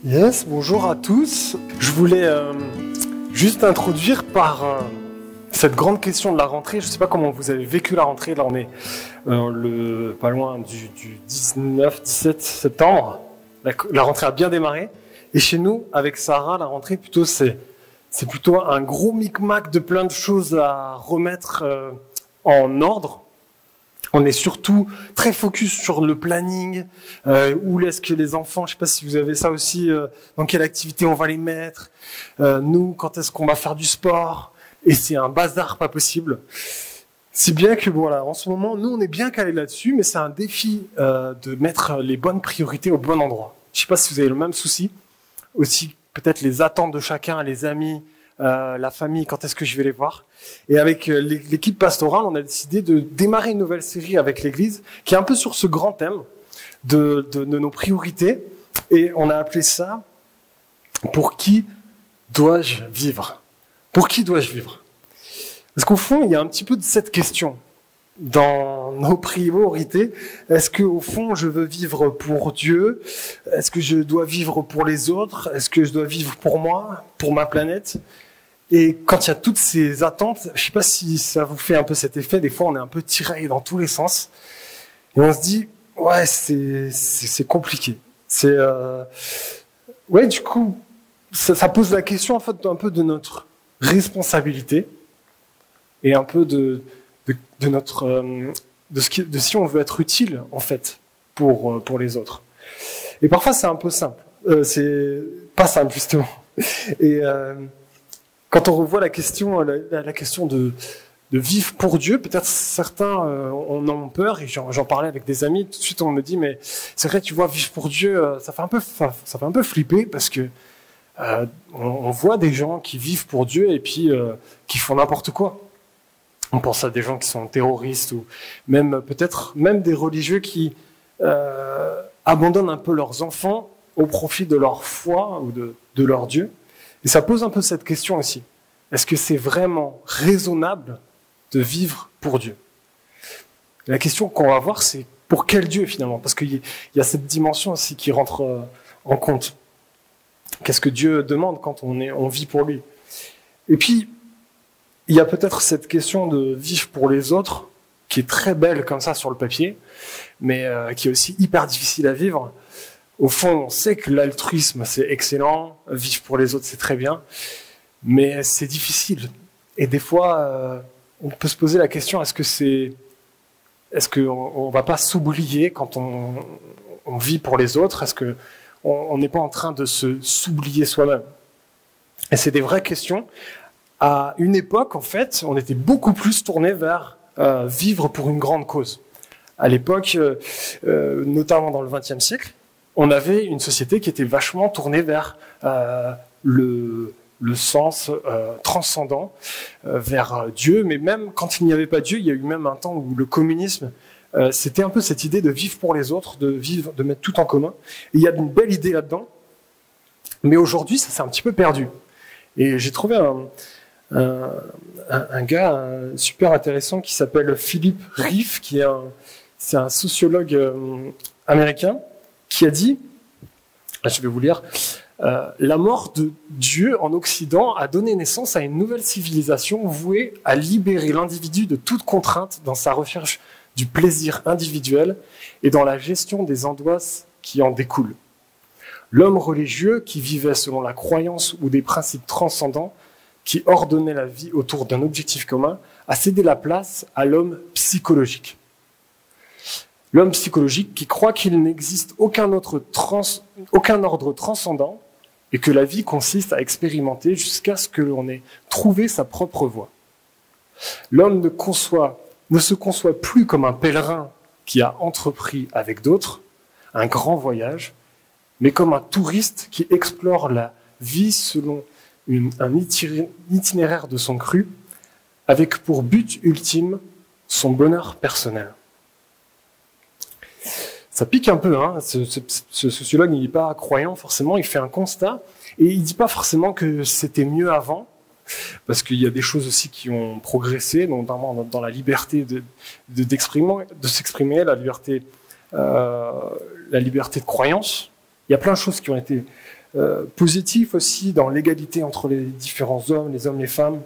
Yes, bonjour à tous. Je voulais juste introduire par cette grande question de la rentrée. Je ne sais pas comment vous avez vécu la rentrée. Là, on est pas loin du 19-17 septembre. La rentrée a bien démarré. Et chez nous, avec Sarah, la rentrée, plutôt, c'est plutôt un gros micmac de plein de choses à remettre en ordre. On est surtout très focus sur le planning, où est-ce que les enfants, je ne sais pas si vous avez ça aussi, dans quelle activité on va les mettre, nous, quand est-ce qu'on va faire du sport, et c'est un bazar pas possible. Si bien que voilà, en ce moment, nous on est bien calés là-dessus, mais c'est un défi de mettre les bonnes priorités au bon endroit. Je ne sais pas si vous avez le même souci, aussi peut-être les attentes de chacun, les amis, la famille, quand est-ce que je vais les voir. Et avec l'équipe pastorale, on a décidé de démarrer une nouvelle série avec l'Église qui est un peu sur ce grand thème de nos priorités. Et on a appelé ça « Pour qui dois-je vivre ?» Pour qui dois-je vivre? Parce qu'au fond, il y a un petit peu de cette question dans nos priorités. Est-ce que au fond, je veux vivre pour Dieu? Est-ce que je dois vivre pour les autres? Est-ce que je dois vivre pour moi, pour ma planète? Et quand il y a toutes ces attentes, je ne sais pas si ça vous fait un peu cet effet, des fois on est un peu tiraillé dans tous les sens, et on se dit, ouais, c'est compliqué. Ouais, du coup, ça pose la question en fait un peu de notre responsabilité, et un peu de si on veut être utile, en fait, pour les autres. Et parfois c'est un peu simple, c'est pas simple justement. Et quand on revoit la question de vivre pour Dieu, peut-être certains en ont peur, et j'en parlais avec des amis, tout de suite on me dit, mais c'est vrai, tu vois, vivre pour Dieu, ça fait un peu flipper, parce que on voit des gens qui vivent pour Dieu et puis qui font n'importe quoi. On pense à des gens qui sont terroristes, ou même peut-être même des religieux qui abandonnent un peu leurs enfants au profit de leur foi ou de leur Dieu. Et ça pose un peu cette question aussi. Est-ce que c'est vraiment raisonnable de vivre pour Dieu? La question qu'on va voir, c'est pour quel Dieu finalement? Parce qu'il y a cette dimension aussi qui rentre en compte. Qu'est-ce que Dieu demande quand on vit pour lui? Et puis, il y a peut-être cette question de vivre pour les autres, qui est très belle comme ça sur le papier, mais qui est aussi hyper difficile à vivre. Au fond, on sait que l'altruisme, c'est excellent, vivre pour les autres, c'est très bien, mais c'est difficile. Et des fois, on peut se poser la question, est-ce qu'on va pas s'oublier quand on vit pour les autres? Est-ce qu'on n'est pas en train de s'oublier soi-même? Et c'est des vraies questions. À une époque, en fait, on était beaucoup plus tourné vers vivre pour une grande cause. À l'époque, notamment dans le XXe siècle, on avait une société qui était vachement tournée vers le sens transcendant, vers Dieu. Mais même quand il n'y avait pas Dieu, il y a eu même un temps où le communisme, c'était un peu cette idée de vivre pour les autres, de mettre tout en commun. Et il y a une belle idée là-dedans. Mais aujourd'hui, ça s'est un petit peu perdu. Et j'ai trouvé un gars super intéressant qui s'appelle Philippe Rieff, c'est un sociologue américain, qui a dit, je vais vous lire, la mort de Dieu en Occident a donné naissance à une nouvelle civilisation vouée à libérer l'individu de toute contrainte dans sa recherche du plaisir individuel et dans la gestion des angoisses qui en découlent. L'homme religieux qui vivait selon la croyance ou des principes transcendants qui ordonnait la vie autour d'un objectif commun a cédé la place à l'homme psychologique. L'homme psychologique qui croit qu'il n'existe aucun ordre transcendant et que la vie consiste à expérimenter jusqu'à ce que l'on ait trouvé sa propre voie. L'homme ne se conçoit plus comme un pèlerin qui a entrepris avec d'autres un grand voyage, mais comme un touriste qui explore la vie selon un itinéraire de son cru, avec pour but ultime son bonheur personnel. Ça pique un peu, hein. Ce sociologue, il n'est pas croyant forcément, il fait un constat, et il ne dit pas forcément que c'était mieux avant, parce qu'il y a des choses aussi qui ont progressé, notamment dans la liberté de s'exprimer, la liberté de croyance. Il y a plein de choses qui ont été positif aussi dans l'égalité entre les différents hommes, les femmes,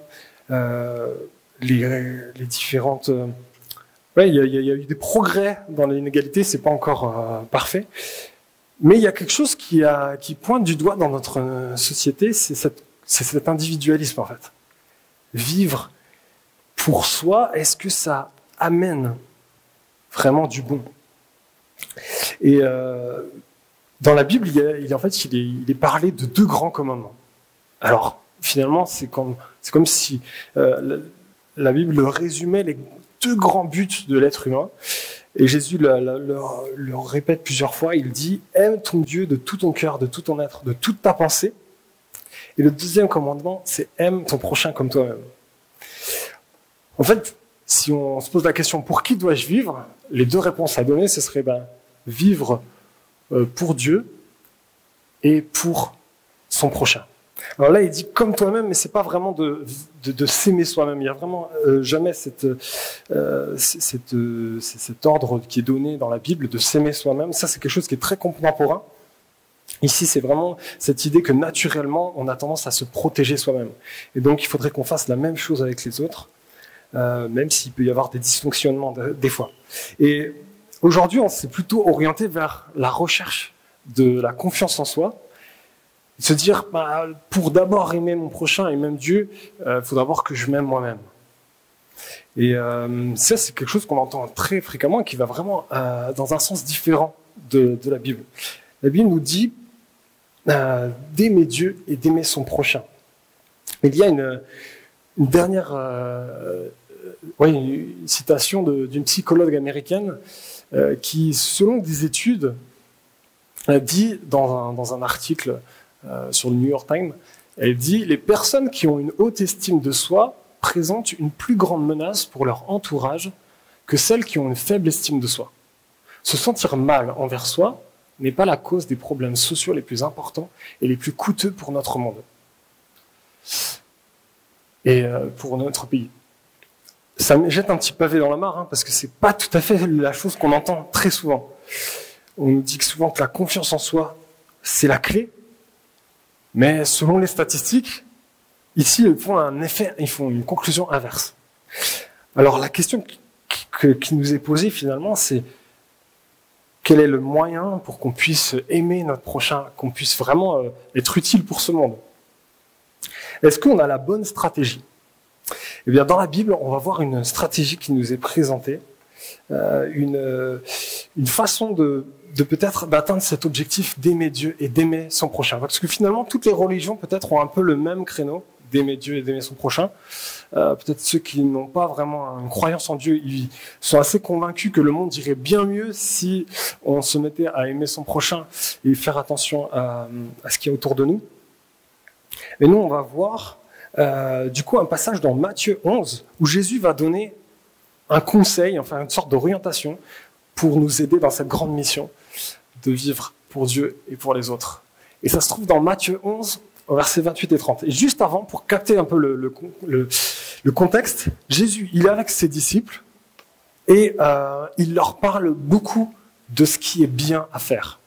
les différentes... Ouais, il y a eu des progrès dans l'inégalité, c'est pas encore parfait, mais il y a quelque chose qui pointe du doigt dans notre société, c'est cet individualisme en fait. Vivre pour soi, est-ce que ça amène vraiment du bon? Et dans la Bible, il est parlé de 2 grands commandements. Alors, finalement, c'est comme si la Bible résumait les 2 grands buts de l'être humain. Et Jésus le répète plusieurs fois. Il dit « Aime ton Dieu de tout ton cœur, de tout ton être, de toute ta pensée. » Et le 2e commandement, c'est « Aime ton prochain comme toi-même. » En fait, si on se pose la question « Pour qui dois-je vivre ?» Les 2 réponses à donner, ce serait vivre pour Dieu et pour son prochain. Alors là, il dit comme toi-même, mais c'est pas vraiment de s'aimer soi-même. Il y a vraiment jamais cet ordre qui est donné dans la Bible de s'aimer soi-même. Ça, c'est quelque chose qui est très contemporain. Ici, c'est vraiment cette idée que naturellement, on a tendance à se protéger soi-même. Et donc, il faudrait qu'on fasse la même chose avec les autres, même s'il peut y avoir des dysfonctionnements des fois. Et aujourd'hui, on s'est plutôt orienté vers la recherche de la confiance en soi. Se dire, pour d'abord aimer mon prochain et même Dieu, il faut d'abord que je m'aime moi-même. Et ça, c'est quelque chose qu'on entend très fréquemment et qui va vraiment dans un sens différent de la Bible. La Bible nous dit d'aimer Dieu et d'aimer son prochain. Il y a une dernière une citation d'une psychologue américaine qui, selon des études, dit dans un article sur le New York Times, elle dit « Les personnes qui ont une haute estime de soi présentent une plus grande menace pour leur entourage que celles qui ont une faible estime de soi. Se sentir mal envers soi n'est pas la cause des problèmes sociaux les plus importants et les plus coûteux pour notre monde et pour notre pays. » Ça me jette un petit pavé dans la mare, parce que c'est pas tout à fait la chose qu'on entend très souvent. On nous dit souvent que la confiance en soi, c'est la clé. Mais selon les statistiques, ici, ils font une conclusion inverse. Alors la question qui nous est posée finalement, c'est quel est le moyen pour qu'on puisse aimer notre prochain, qu'on puisse vraiment être utile pour ce monde? Est-ce qu'on a la bonne stratégie? Eh bien, dans la Bible, on va voir une stratégie qui nous est présentée, une façon de peut-être d'atteindre cet objectif d'aimer Dieu et d'aimer son prochain. Parce que finalement, toutes les religions peut-être ont un peu le même créneau d'aimer Dieu et d'aimer son prochain. Peut-être ceux qui n'ont pas vraiment une croyance en Dieu, ils sont assez convaincus que le monde irait bien mieux si on se mettait à aimer son prochain et faire attention à ce qu'il y a autour de nous. Mais nous, on va voir du coup un passage dans Matthieu 11 où Jésus va donner un conseil, enfin une sorte d'orientation pour nous aider dans cette grande mission de vivre pour Dieu et pour les autres. Et ça se trouve dans Matthieu 11, au versets 28 et 30. Et juste avant, pour capter un peu le contexte, Jésus, il est avec ses disciples et il leur parle beaucoup de ce qui est bien à faire.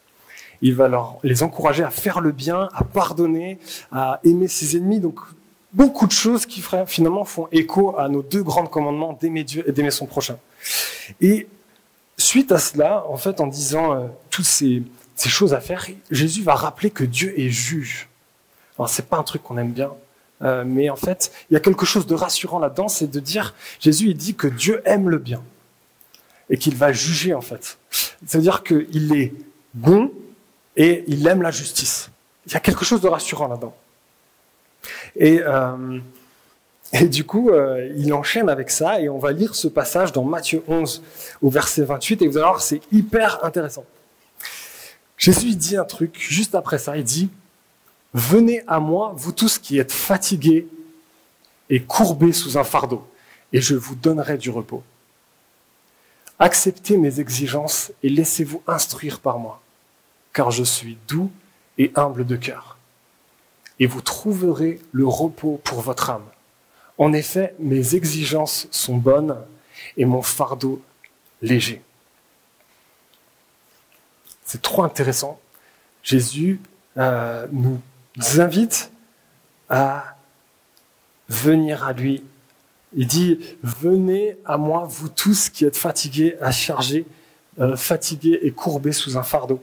Il va les encourager à faire le bien, à pardonner, à aimer ses ennemis. Donc, beaucoup de choses qui finalement font écho à nos 2 grands commandements d'aimer Dieu et d'aimer son prochain. Et suite à cela, en fait, en disant toutes ces choses à faire, Jésus va rappeler que Dieu est juge. Alors, c'est pas un truc qu'on aime bien, mais en fait, il y a quelque chose de rassurant là-dedans, c'est de dire, Jésus, il dit que Dieu aime le bien et qu'il va juger, en fait. C'est-à-dire qu'il est bon et il aime la justice. Il y a quelque chose de rassurant là-dedans. Et du coup, il enchaîne avec ça, et on va lire ce passage dans Matthieu 11, au verset 28, et vous allez voir, c'est hyper intéressant. Jésus il dit un truc, juste après ça, il dit « Venez à moi, vous tous qui êtes fatigués et courbés sous un fardeau, et je vous donnerai du repos. Acceptez mes exigences et laissez-vous instruire par moi, car je suis doux et humble de cœur. Et vous trouverez le repos pour votre âme. En effet, mes exigences sont bonnes et mon fardeau léger. » C'est trop intéressant. Jésus nous invite à venir à lui. Il dit, venez à moi, vous tous qui êtes fatigués, fatigués et courbés sous un fardeau.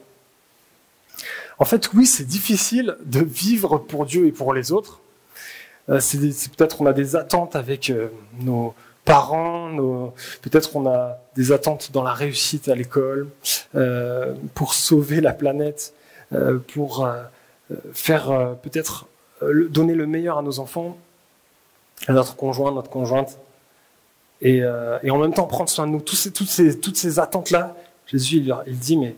En fait, oui, c'est difficile de vivre pour Dieu et pour les autres. C'est peut-être on a des attentes avec nos parents, peut-être on a des attentes dans la réussite à l'école, pour sauver la planète, pour faire peut-être donner le meilleur à nos enfants, à notre conjoint, notre conjointe, et en même temps prendre soin de nous. Toutes ces attentes-là, Jésus il dit, mais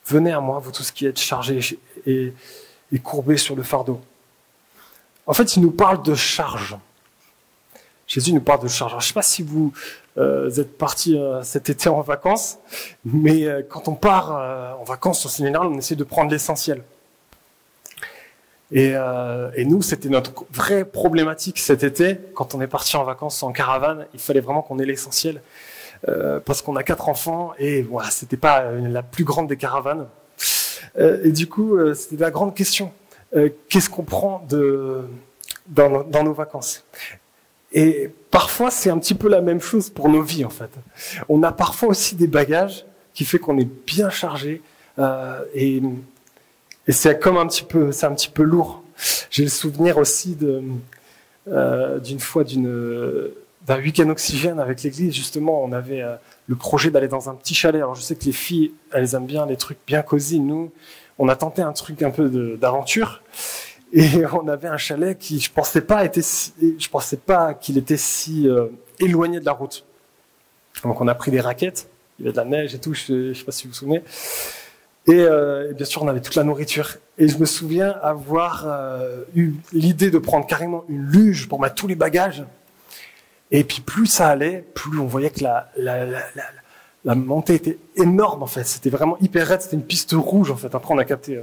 venez à moi, vous tous qui êtes chargés et courbés sur le fardeau. En fait, il nous parle de charge. Jésus nous parle de charge. Alors, je ne sais pas si vous êtes partis cet été en vacances, mais quand on part en vacances, en général, on essaie de prendre l'essentiel. Et nous, c'était notre vraie problématique cet été. Quand on est parti en vacances en caravane, il fallait vraiment qu'on ait l'essentiel. Parce qu'on a 4 enfants et voilà, c'était pas la plus grande des caravanes. Et du coup, c'était la grande question. Qu'est-ce qu'on prend dans nos vacances? Et parfois, c'est un petit peu la même chose pour nos vies, en fait. On a parfois aussi des bagages qui fait qu'on est bien chargé et c'est comme un petit peu lourd. J'ai le souvenir aussi d'une fois d'un week-end oxygène avec l'église. Justement, on avait le projet d'aller dans un petit chalet. Alors, je sais que les filles, elles aiment bien les trucs bien cosy. Nous, on a tenté un truc un peu d'aventure. Et on avait un chalet qui, je pensais pas qu'il était si éloigné de la route. Donc, on a pris des raquettes. Il y avait de la neige et tout. Je sais pas si vous vous souvenez. Et bien sûr, on avait toute la nourriture. Et je me souviens avoir eu l'idée de prendre carrément une luge pour mettre tous les bagages. Et puis plus ça allait, plus on voyait que la montée était énorme en fait. C'était vraiment hyper raide, c'était une piste rouge en fait. Après on a capté.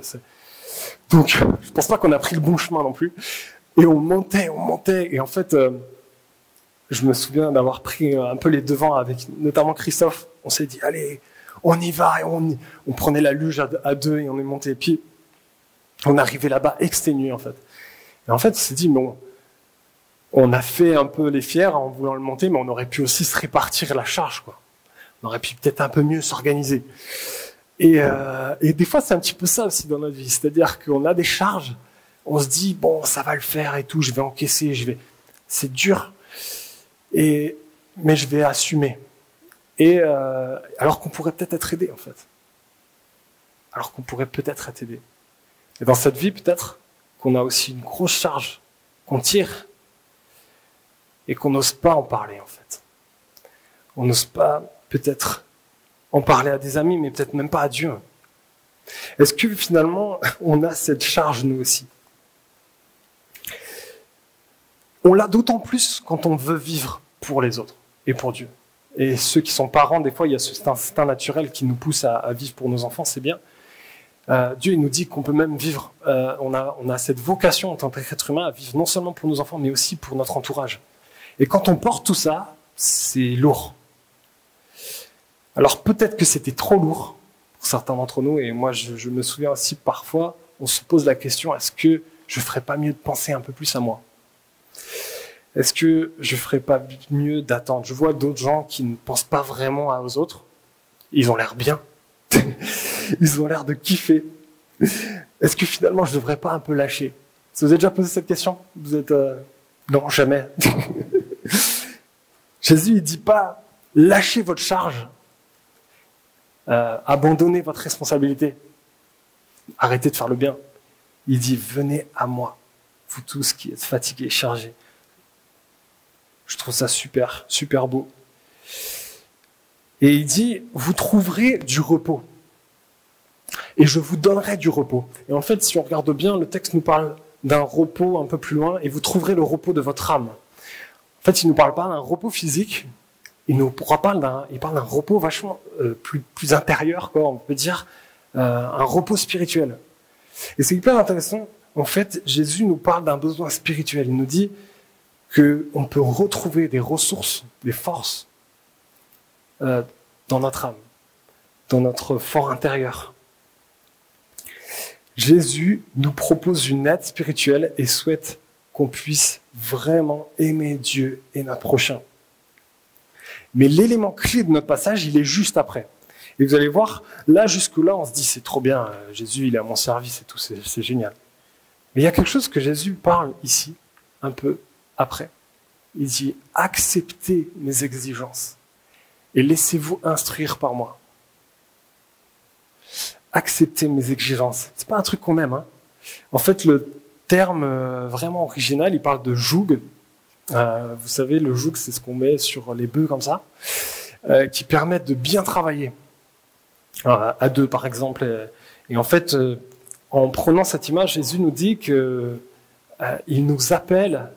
Donc je pense pas qu'on a pris le bon chemin non plus. Et on montait. Et en fait, je me souviens d'avoir pris un peu les devants avec notamment Christophe. On s'est dit allez, on y va. Et on prenait la luge à 2 et on est monté. Et puis on arrivait là-bas exténué en fait. Et en fait on s'est dit bon. On a fait un peu les fiers en voulant le monter, mais on aurait pu aussi se répartir la charge, quoi. On aurait pu peut-être un peu mieux s'organiser. Et des fois, c'est un petit peu ça aussi dans notre vie. C'est-à-dire qu'on a des charges, on se dit, bon, ça va le faire et tout, je vais encaisser, c'est dur, mais je vais assumer. Et alors qu'on pourrait peut-être être aidé, en fait. Alors qu'on pourrait peut-être être aidé. Et dans cette vie, peut-être qu'on a aussi une grosse charge qu'on tire, et qu'on n'ose pas en parler, en fait. On n'ose pas, peut-être, en parler à des amis, mais peut-être même pas à Dieu. Est-ce que, finalement, on a cette charge, nous aussi? On l'a d'autant plus quand on veut vivre pour les autres et pour Dieu. Et ceux qui sont parents, des fois, il y a cet instinct naturel qui nous pousse à vivre pour nos enfants, c'est bien. Dieu il nous dit qu'on peut même vivre, on a cette vocation en tant qu'être humain à vivre non seulement pour nos enfants, mais aussi pour notre entourage. Et quand on porte tout ça, c'est lourd. Alors peut-être que c'était trop lourd pour certains d'entre nous, et moi je me souviens aussi parfois, on se pose la question, est-ce que je ferais pas mieux de penser un peu plus à moi? Est-ce que je ferais pas mieux d'attendre? Je vois d'autres gens qui ne pensent pas vraiment aux autres, ils ont l'air bien, ils ont l'air de kiffer. Est-ce que finalement je devrais pas un peu lâcher? Vous avez déjà posé cette question? Vous êtes... Non, jamais. Jésus, il dit pas lâchez votre charge, abandonnez votre responsabilité, arrêtez de faire le bien. Il dit venez à moi, vous tous qui êtes fatigués et chargés. Je trouve ça super, super beau. Et il dit vous trouverez du repos. Et je vous donnerai du repos. Et en fait, si on regarde bien, le texte nous parle d'un repos un peu plus loin, et vous trouverez le repos de votre âme. En fait, il ne nous parle pas d'un repos physique, il parle d'un repos vachement plus intérieur, quoi, on peut dire, un repos spirituel. Et c'est hyper intéressant, en fait, Jésus nous parle d'un besoin spirituel. Il nous dit qu'on peut retrouver des ressources, des forces dans notre âme, dans notre fort intérieur. Jésus nous propose une aide spirituelle et souhaite qu'on puisse vraiment aimer Dieu et notre prochain. Mais l'élément clé de notre passage, il est juste après. Et vous allez voir, là, jusque-là, on se dit, c'est trop bien, Jésus, il est à mon service et tout, c'est génial. Mais il y a quelque chose que Jésus parle ici, un peu après. Il dit, acceptez mes exigences et laissez-vous instruire par moi. Accepter mes exigences. C'est pas un truc qu'on aime. Hein. En fait, le terme vraiment original, il parle de joug. Vous savez, le joug, c'est ce qu'on met sur les bœufs comme ça, qui permettent de bien travailler. À deux, par exemple. Et en fait, en prenant cette image, Jésus nous dit que il nous appelle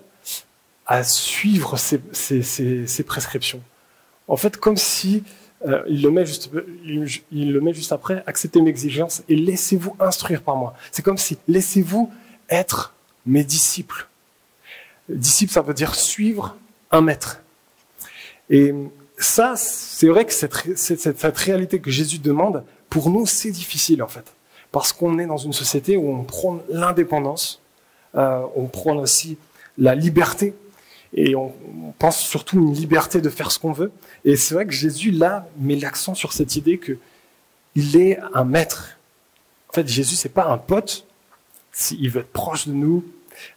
à suivre ses prescriptions. En fait, comme si il le met juste après, acceptez mes exigences et laissez-vous instruire par moi. C'est comme si, laissez-vous être mes disciples. Disciple, ça veut dire suivre un maître. Et ça, c'est vrai que cette réalité que Jésus demande, pour nous, c'est difficile en fait. Parce qu'on est dans une société où on prône l'indépendance, on prône aussi la liberté, et on pense surtout une liberté de faire ce qu'on veut. Et c'est vrai que Jésus, là, met l'accent sur cette idée qu'il est un maître. En fait, Jésus, c'est pas un pote. Il veut être proche de nous.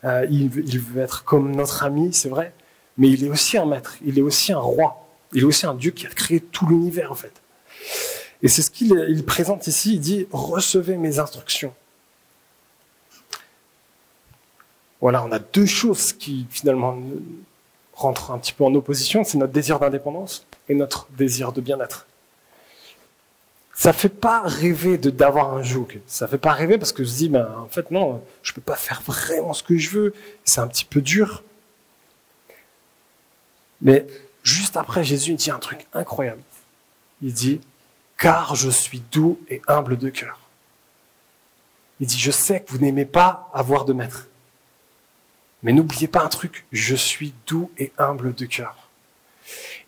Il veut être comme notre ami, c'est vrai. Mais il est aussi un maître. Il est aussi un roi. Il est aussi un Dieu qui a créé tout l'univers, en fait. Et c'est ce qu'il présente ici. Il dit, recevez mes instructions. Voilà, on a deux choses qui, finalement, rentrent un petit peu en opposition. C'est notre désir d'indépendance et notre désir de bien-être. Ça fait pas rêver d'avoir un joug. Ça fait pas rêver parce que je dis, en fait, non, je peux pas faire vraiment ce que je veux. C'est un petit peu dur. Mais juste après, Jésus dit un truc incroyable. Il dit, car je suis doux et humble de cœur. Il dit, je sais que vous n'aimez pas avoir de maître. Mais n'oubliez pas un truc, je suis doux et humble de cœur.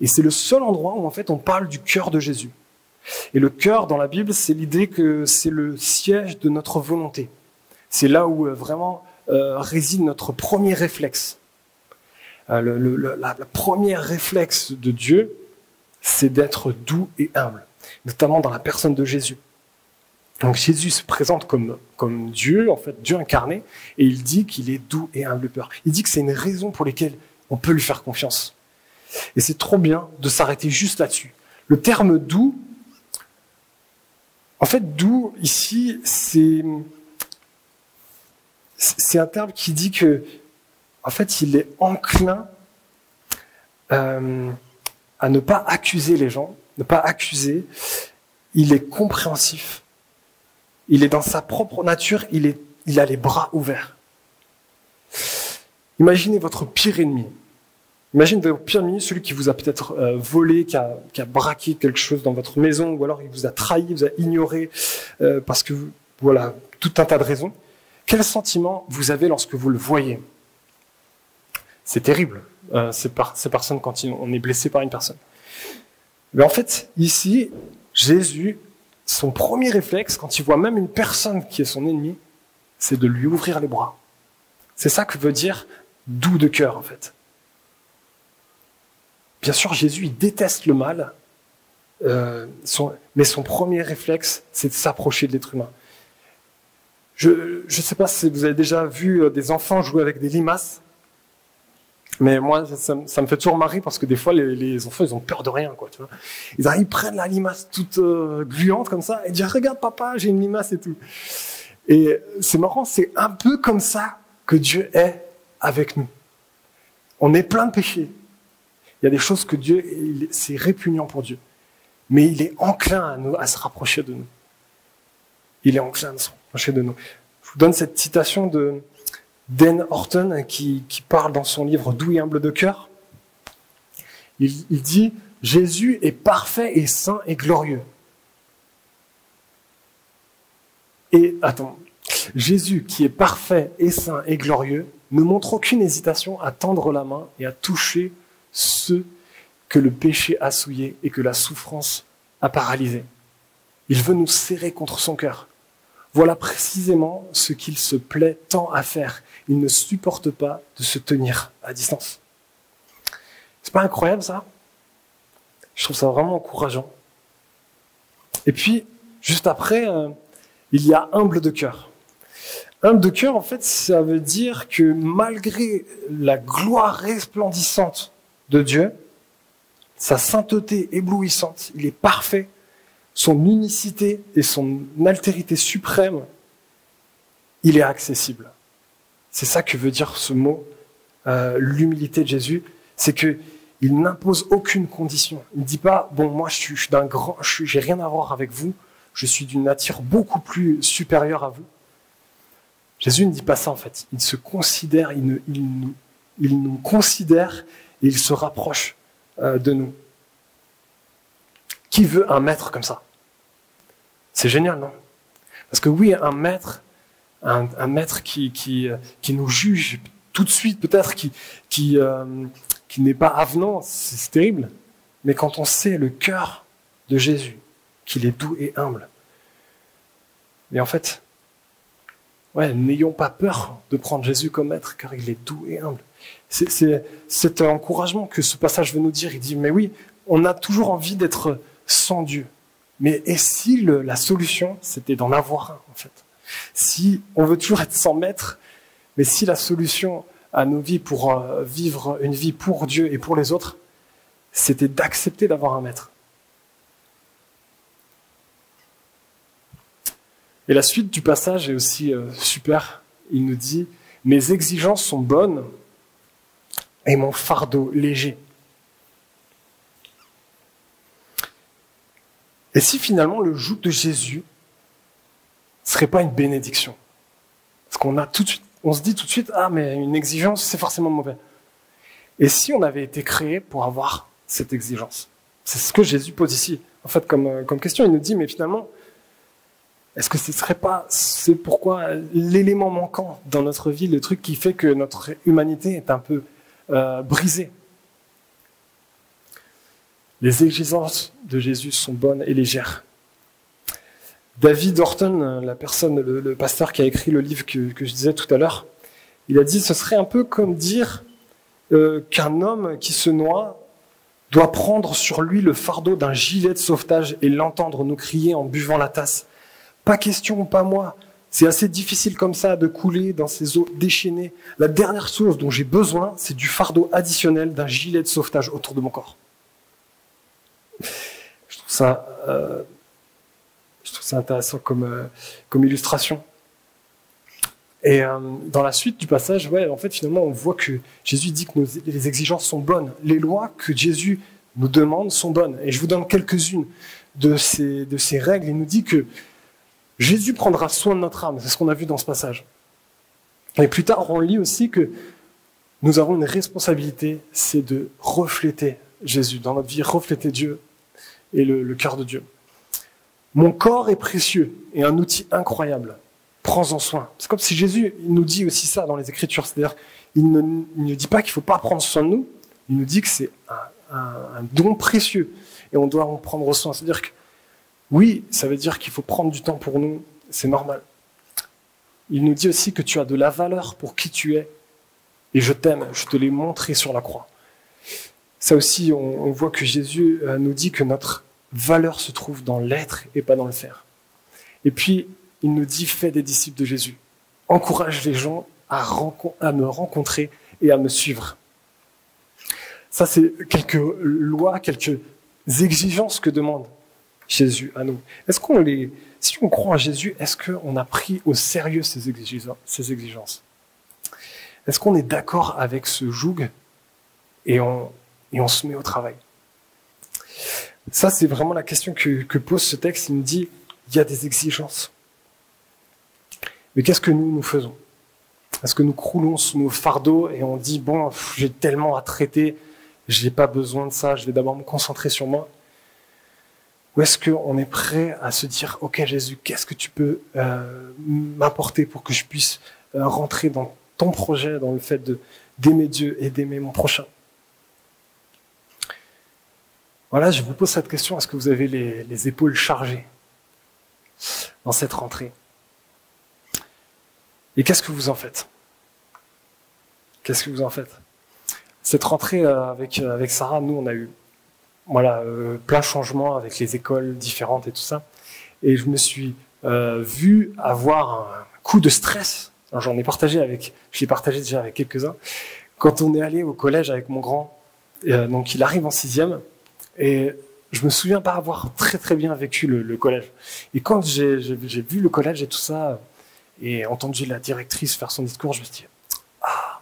Et c'est le seul endroit où en fait on parle du cœur de Jésus. Et le cœur dans la Bible, c'est l'idée que c'est le siège de notre volonté. C'est là où vraiment réside notre premier réflexe. La première réflexe de Dieu, c'est d'être doux et humble, notamment dans la personne de Jésus. Donc Jésus se présente comme Dieu, en fait, Dieu incarné, et il dit qu'il est doux et humble de cœur. Il dit que c'est une raison pour laquelle on peut lui faire confiance. Et c'est trop bien de s'arrêter juste là-dessus. Le terme doux, en fait, doux, ici, c'est un terme qui dit que, en fait, il est enclin à ne pas accuser les gens, ne pas accuser. Il est compréhensif. Il est dans sa propre nature, il a les bras ouverts. Imaginez votre pire ennemi. Imaginez votre pire ennemi, celui qui vous a peut-être volé, qui a braqué quelque chose dans votre maison, ou alors il vous a trahi, vous a ignoré, parce que, voilà, tout un tas de raisons. Quel sentiment vous avez lorsque vous le voyez? C'est terrible, ces personnes, quand on est blessé par une personne. Mais en fait, ici, Jésus, son premier réflexe, quand il voit même une personne qui est son ennemi, c'est de lui ouvrir les bras. C'est ça que veut dire doux de cœur, en fait. Bien sûr, Jésus, il déteste le mal, mais son premier réflexe, c'est de s'approcher de l'être humain. Je ne sais pas si vous avez déjà vu des enfants jouer avec des limaces, mais moi, ça me fait toujours marrer parce que des fois, les enfants, ils ont peur de rien, quoi, tu vois. Ils prennent la limace toute gluante comme ça et disent, regarde papa, j'ai une limace et tout. Et c'est marrant, c'est un peu comme ça que Dieu est avec nous. On est plein de péchés. Il y a des choses que Dieu, c'est répugnant pour Dieu. Mais il est enclin à se rapprocher de nous. Il est enclin à se rapprocher de nous. Je vous donne cette citation de Dan Horton qui parle dans son livre Doux et humble de cœur. Il dit « Jésus est parfait et saint et glorieux ». Et, Jésus qui est parfait et saint et glorieux ne montre aucune hésitation à tendre la main et à toucher ceux que le péché a souillés et que la souffrance a paralysés. Il veut nous serrer contre son cœur Voilà précisément ce qu'il se plaît tant à faire. Il ne supporte pas de se tenir à distance. C'est pas incroyable ça? Je trouve ça vraiment encourageant. Et puis, juste après, il y a humble de cœur. Humble de cœur, en fait, ça veut dire que malgré la gloire resplendissante de Dieu, sa sainteté éblouissante, il est parfait, son unicité et son altérité suprême, il est accessible. C'est ça que veut dire ce mot, l'humilité de Jésus, c'est que il n'impose aucune condition. Il ne dit pas, bon, moi, j'ai rien à voir avec vous, je suis d'une nature beaucoup plus supérieure à vous. Jésus ne dit pas ça, en fait. Il se considère, il nous considère et il se rapproche de nous. Qui veut un maître comme ça? C'est génial, non? Parce que oui, un maître qui nous juge tout de suite, peut-être, qui n'est pas avenant, c'est terrible. Mais quand on sait le cœur de Jésus, qu'il est doux et humble, mais en fait, n'ayons pas peur de prendre Jésus comme maître, car il est doux et humble. C'est cet encouragement que ce passage veut nous dire. Il dit, mais oui, on a toujours envie d'être sans Dieu. Mais et si la solution, c'était d'en avoir un, en fait? Si on veut toujours être sans maître, mais si la solution à nos vies pour vivre une vie pour Dieu et pour les autres, c'était d'accepter d'avoir un maître. Et la suite du passage est aussi super. Il nous dit, mes exigences sont bonnes et mon fardeau léger. Et si finalement le joug de Jésus ne serait pas une bénédiction? Parce on se dit tout de suite, ah mais une exigence c'est forcément mauvais. Et si on avait été créé pour avoir cette exigence? C'est ce que Jésus pose ici. En fait, comme question, il nous dit, mais finalement, est-ce que ce serait pas, c'est pourquoi l'élément manquant dans notre vie, le truc qui fait que notre humanité est un peu brisée? Les exigences de Jésus sont bonnes et légères. David Horton, le pasteur qui a écrit le livre que je disais tout à l'heure, il a dit, ce serait un peu comme dire qu'un homme qui se noie doit prendre sur lui le fardeau d'un gilet de sauvetage et l'entendre nous crier en buvant la tasse. Pas question, pas moi. C'est assez difficile comme ça de couler dans ces eaux déchaînées. La dernière chose dont j'ai besoin, c'est du fardeau additionnel d'un gilet de sauvetage autour de mon corps. Je trouve ça intéressant comme illustration. Et dans la suite du passage, en fait, finalement, on voit que Jésus dit que les exigences sont bonnes. Les lois que Jésus nous demande sont bonnes. Et je vous donne quelques-unes de ces règles. Il nous dit que Jésus prendra soin de notre âme. C'est ce qu'on a vu dans ce passage. Et plus tard, on lit aussi que nous avons une responsabilité, c'est de refléter Jésus dans notre vie, refléter Dieu et le cœur de Dieu. Mon corps est précieux et un outil incroyable. Prends-en soin. C'est comme si Jésus nous dit aussi ça dans les Écritures. C'est-à-dire, il ne dit pas qu'il ne faut pas prendre soin de nous. Il nous dit que c'est un don précieux et on doit en prendre soin. C'est-à-dire que oui, ça veut dire qu'il faut prendre du temps pour nous. C'est normal. Il nous dit aussi que tu as de la valeur pour qui tu es et je t'aime. Je te l'ai montré sur la croix. Ça aussi, on voit que Jésus nous dit que notre valeur se trouve dans l'être et pas dans le faire. Et puis, il nous dit, fais des disciples de Jésus. Encourage les gens à me rencontrer et à me suivre. Ça, c'est quelques lois, quelques exigences que demande Jésus à nous. Si on croit en Jésus, est-ce qu'on a pris au sérieux ces exigences? Est-ce qu'on est d'accord avec ce joug et on se met au travail? Ça, c'est vraiment la question que pose ce texte. Il nous dit, il y a des exigences. Mais qu'est-ce que nous faisons? Est-ce que nous croulons sous nos fardeaux et on dit, bon, j'ai tellement à traiter, je n'ai pas besoin de ça, je vais d'abord me concentrer sur moi? Ou est-ce qu'on est prêt à se dire, ok Jésus, qu'est-ce que tu peux m'apporter pour que je puisse rentrer dans ton projet, dans le fait d'aimer Dieu et d'aimer mon prochain? Voilà, je vous pose cette question, est-ce que vous avez les épaules chargées dans cette rentrée? Et qu'est-ce que vous en faites? Qu'est-ce que vous en faites? Cette rentrée avec Sarah, nous, on a eu plein de changements avec les écoles différentes et tout ça. Et je me suis vu avoir un coup de stress. Je l'ai partagé déjà avec quelques-uns. Quand on est allé au collège avec mon grand, donc il arrive en 6e, et je me souviens pas avoir très très bien vécu le collège. Et quand j'ai vu le collège et tout ça, et entendu la directrice faire son discours, je me suis dit, ah,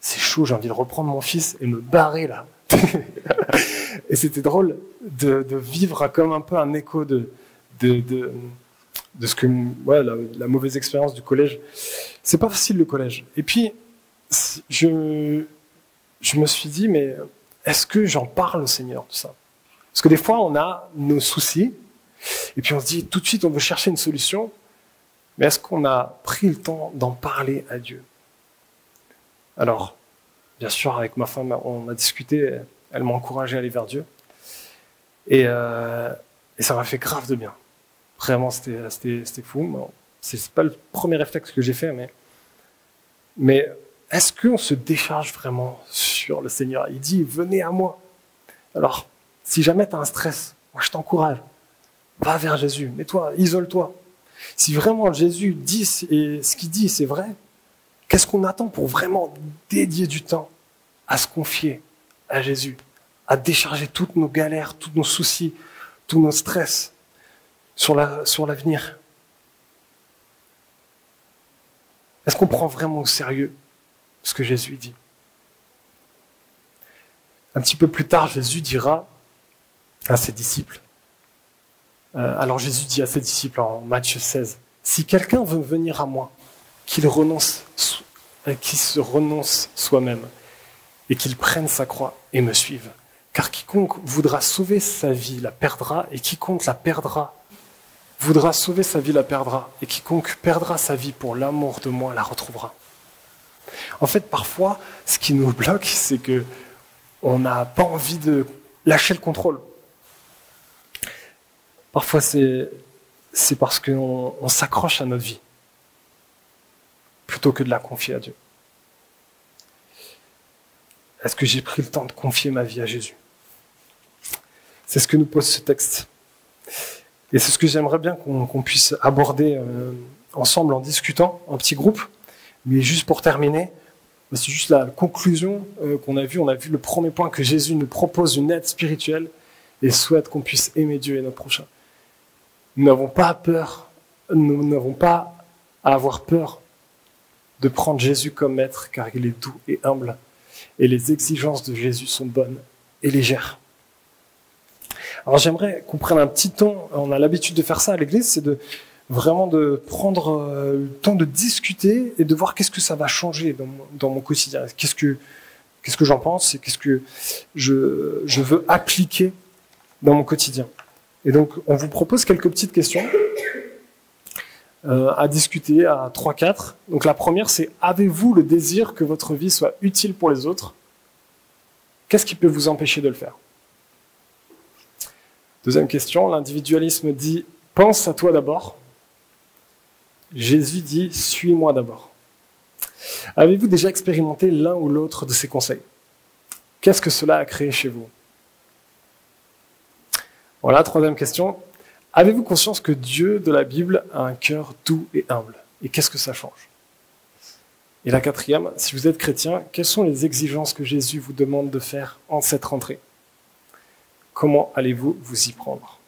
c'est chaud, j'ai envie de reprendre mon fils et me barrer là. Et c'était drôle de vivre comme un peu un écho de ce que la mauvaise expérience du collège. C'est pas facile le collège. Et puis je me suis dit, mais est-ce que j'en parle au Seigneur de ça? Parce que des fois on a nos soucis et puis on se dit tout de suite on veut chercher une solution, mais est-ce qu'on a pris le temps d'en parler à Dieu? Alors bien sûr avec ma femme on a discuté, elle m'a encouragé à aller vers Dieu et ça m'a fait grave de bien. Vraiment, c'était fou. Bon, c'est pas le premier réflexe que j'ai fait, mais est-ce qu'on se décharge vraiment sur le Seigneur? Il dit, venez à moi. Alors, si jamais tu as un stress, moi je t'encourage. Va vers Jésus, mets-toi, isole-toi. Si vraiment Jésus dit et ce qu'il dit, c'est vrai, qu'est-ce qu'on attend pour vraiment dédier du temps à se confier à Jésus, à décharger toutes nos galères, tous nos soucis, tous nos stress sur l'avenir? Est-ce qu'on prend vraiment au sérieux ce que Jésus dit? Un petit peu plus tard, Jésus dira à ses disciples, alors Jésus dit à ses disciples en Matthieu 16, « Si quelqu'un veut venir à moi, qu'il se renonce soi-même et qu'il prenne sa croix et me suive. Car quiconque voudra sauver sa vie la perdra, et quiconque la perdra voudra sauver sa vie la perdra, et quiconque perdra sa vie pour l'amour de moi la retrouvera. » En fait, parfois, ce qui nous bloque, c'est que on n'a pas envie de lâcher le contrôle. Parfois, c'est parce qu'on s'accroche à notre vie, plutôt que de la confier à Dieu. Est-ce que j'ai pris le temps de confier ma vie à Jésus? C'est ce que nous pose ce texte. Et c'est ce que j'aimerais bien qu'on puisse aborder ensemble en discutant, en petits groupes. Mais juste pour terminer, c'est juste la conclusion qu'on a vue. On a vu le premier point, que Jésus nous propose une aide spirituelle et souhaite qu'on puisse aimer Dieu et notre prochain. Nous n'avons pas peur, nous n'avons pas à avoir peur de prendre Jésus comme maître, car il est doux et humble. Et les exigences de Jésus sont bonnes et légères. Alors j'aimerais qu'on prenne un petit temps, on a l'habitude de faire ça à l'église, c'est de vraiment de prendre le temps de discuter et de voir qu'est-ce que ça va changer dans mon quotidien. Qu'est-ce que j'en pense et qu'est-ce que je veux appliquer dans mon quotidien. Et donc on vous propose quelques petites questions à discuter à 3-4. Donc la première, c'est: avez-vous le désir que votre vie soit utile pour les autres? Qu'est-ce qui peut vous empêcher de le faire? Deuxième question, l'individualisme dit « pense à toi d'abord ». Jésus dit « suis-moi d'abord ». Avez-vous déjà expérimenté l'un ou l'autre de ces conseils? Qu'est-ce que cela a créé chez vous? Voilà, troisième question. Avez-vous conscience que Dieu de la Bible a un cœur doux et humble? Et qu'est-ce que ça change? Et la quatrième, si vous êtes chrétien, quelles sont les exigences que Jésus vous demande de faire en cette rentrée? Comment allez-vous vous y prendre?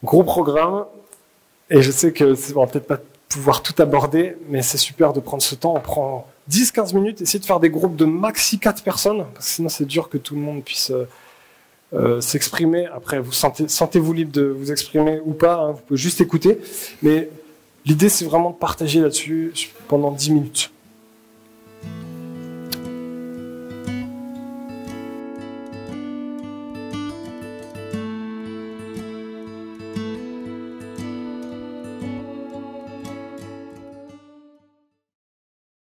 Gros programme, et je sais que on va peut-être pas pouvoir tout aborder, mais c'est super de prendre ce temps. On prend 10-15 minutes, essayez de faire des groupes de maxi 4 personnes, parce que sinon c'est dur que tout le monde puisse s'exprimer. Après, vous sentez-vous libre de vous exprimer ou pas, hein, vous pouvez juste écouter. Mais l'idée, c'est vraiment de partager là-dessus pendant 10 minutes.